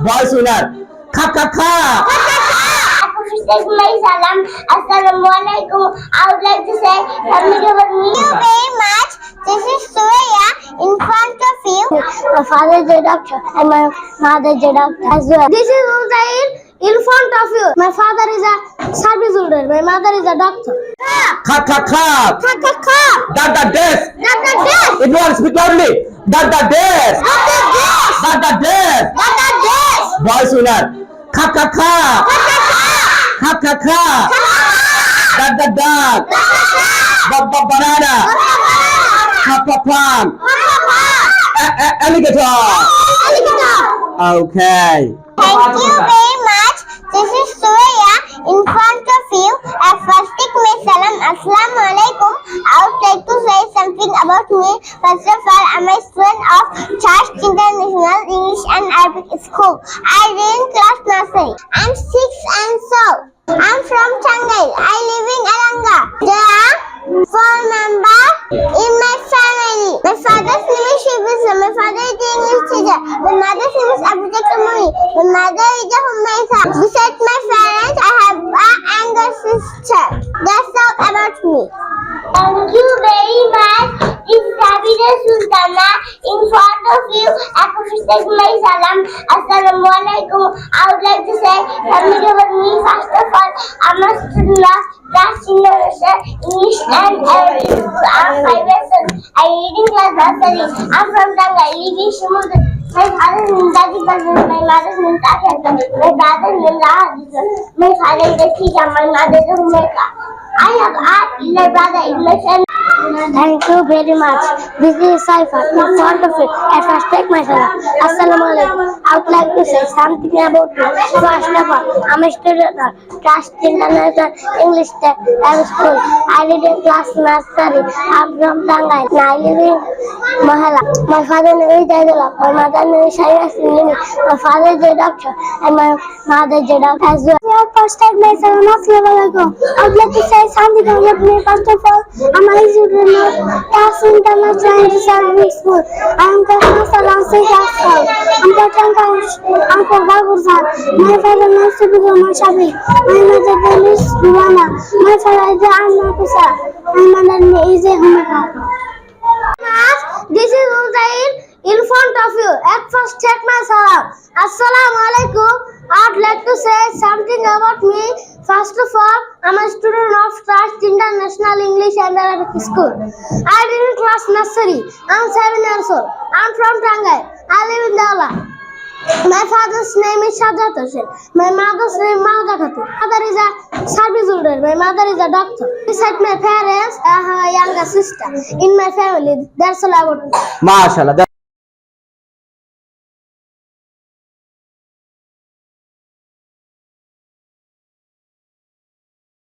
Boys winner. Kha kha kha. My salam. Assalamualaikum. I would like to say thank you very much. This is Surya in front of you. My father is a doctor and my mother is a doctor as well. This is Uzair in front of you. My father is a service holder. My mother is a doctor. Kha kha kha. Kha kha kha. Dada desk. Dada desk. If you want to speak loudly. Dada desk. Dada desk. Dada desk. Dada desk. Boys winner. Kha kha kha. Kha kha kha. Kha kha kha. Dada dog. Baba banana. Papa palm. Alligator. Okay. Thank you very much. This is Surya in front of you. At first, my salam. Assalamu alaikum. I would like to say something about me. First of all, I'm a student of Charles International English and Arabic School. I read in class nursery. I'm 6 and so. I'm from Changai. I live in Alanga. There are 4 members in my family. My father's name is Shibisa. My father is the English teacher. My mother's name is Abhijit Kamuri. My mother is a homemaker. Besides my parents, I have an younger sister. That's all about me. Thank you very much. This is Abida Sultana in front of you. Akufistak my salam. Assalamu alaikum. I would like to say thank you for me. First of all, I'm a student of class English and Arabic. I'm 5 years old. I read in class nursery. I'm from Tanga. I live in Shimud. My father's name is Dadi Bazan. My mother's name is Takia. My brother's name is Rahad. My father is a teacher. My mother is a homemaker. I have a little brother in my family. Thank you very much. This is Saifa in front of it. I first take my salam. Assalamu alaikum. I would like to say something about me. First of all, I'm a student of Trust International English School. I read in class nursery. I'm from Tangai. I live in Mahala. My father name is Jaidullah. My mother name is Shaya Singini. My father is a doctor and my mother is a doctor as well. I first take my salam. Assalamu alaikum. I would like to say something about me. First of all, I'm a student of Trust International English School. I'm from Salansi School. I'm from Babursan. My father name is Subhidullah Shabi. My mother name is Luana. My father is Anna Kusa. My mother name is Humaka. This is Uzair in front of you. At first, check my salam. Assalamu alaikum. I'd like to say something about me. First of all, I'm a student of Trust International English and Arabic School. I live in class nursery. I'm 7 years old. I'm from Tangai. I live in Dawla. My father's name is Shajat Hussain. My mother's name is Mahda Khatun. My father is a service holder. My mother is a doctor. Besides my parents, I have a younger sister in my family. That's all about me. MashaAllah.